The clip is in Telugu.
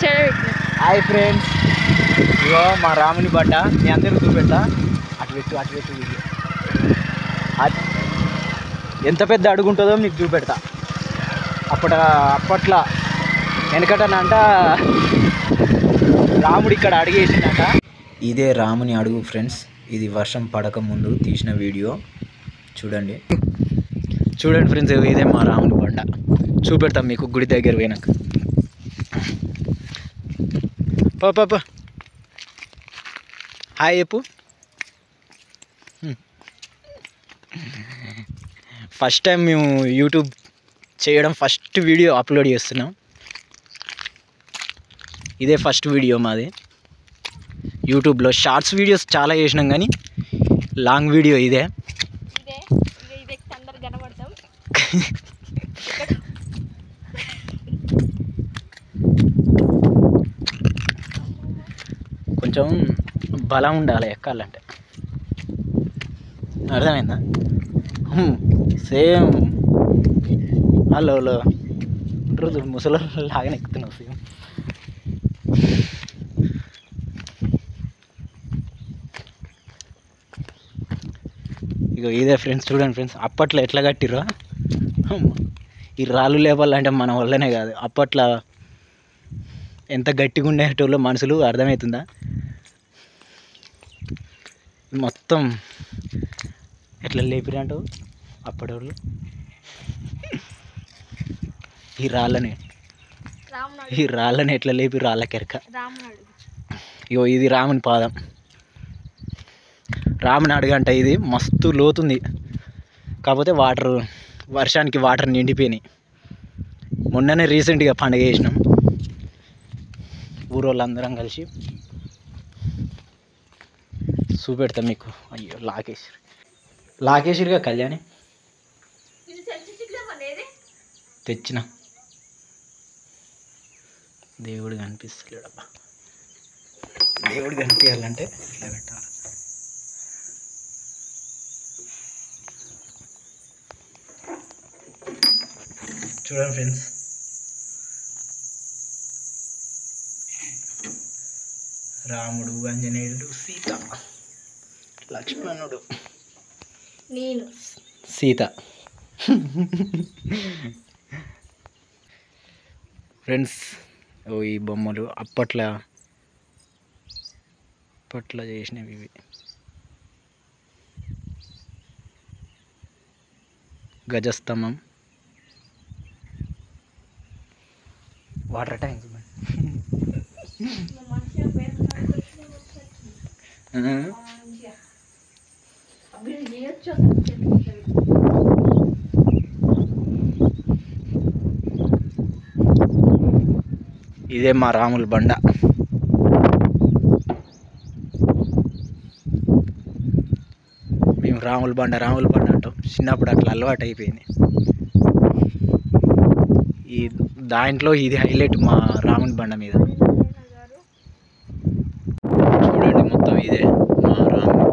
హాయ్ ఫ్రెండ్స్, ఇగో మా రాముని బండ మీ అందరికీ చూపెడతా. అటు పెట్టు వీడియో ఎంత పెద్ద అడుగు ఉంటుందో మీకు చూపెడతా. అప్పట్లో వెనకటనంట రాముడు ఇక్కడ అడిగేసిందట. ఇదే రాముని అడుగు ఫ్రెండ్స్. ఇది వర్షం పడక ముందు తీసిన వీడియో. చూడండి ఫ్రెండ్స్, ఇదే మా రాముని బండ. చూపెడతాం మీకు గుడి దగ్గర పోయినాక. పాప హాయ్ చెప్పు. ఫస్ట్ టైం మేము యూట్యూబ్ చేయడం, ఫస్ట్ వీడియో అప్లోడ్ చేస్తున్నాం. ఇదే ఫస్ట్ వీడియో మాది. యూట్యూబ్లో షార్ట్స్ వీడియోస్ చాలా చేసినాం, కానీ లాంగ్ వీడియో ఇదే. కొంచెం బలం ఉండాలి ఎక్కాలంటే, అర్థమైందా? సేమ్ హలో రోజు ముసలి లాగానే ఎక్కుతున్నావు సేమ్. ఇక ఇదే ఫ్రెండ్స్, చూడండి ఫ్రెండ్స్, అప్పట్లో ఎట్లా కట్టిర్రో. ఈ రాళ్ళు లేపాలంటే మన వల్లనే కాదు, అప్పట్లో ఎంత గట్టిగా ఉండేటోళ్ళు మనుషులు, అర్థమవుతుందా? మొత్తం ఎట్లా లేపిరంటావు అప్పటి వాళ్ళు ఈ రాళ్ళని ఎట్లా లేపి రాళ్ళ కెరక. ఇగో ఇది రాముని పాదం, రాముని అడుగంట. ఇది మస్తు లోతుంది, కాకపోతే వర్షానికి వాటర్ నిండిపోయినాయి. మొన్ననే రీసెంట్గా పండుగ చేసినాం ఊరోళ్ళందరం కలిసి. చూపెడతాం మీకు. అయ్యో లాకేసిరిగా కళ్యాణి తెచ్చిన. దేవుడు కనిపిస్తలేడబ్బా. దేవుడు కనిపించాలంటే ఇట్లా పెట్టాలి. చూడండి ఫ్రెండ్స్, రాముడు, ఆంజనేయుడు, సీత, లక్ష్మణుడు, నేను, సీత. ఫ్రెండ్స్, ఈ బొమ్మలు అప్పట్లో చేసినవి ఇవి. గజస్తంభం, వాటర్ ట్యాంక్. ఇదే మా రాముల బండ. మేము రాముల బండ అంటాం. చిన్నప్పుడు అట్లా అలవాటు అయిపోయింది. ఈ దాంట్లో ఇది హైలైట్ మా రాముని బండ మీద. చూడండి మొత్తం ఇదే మా రాముని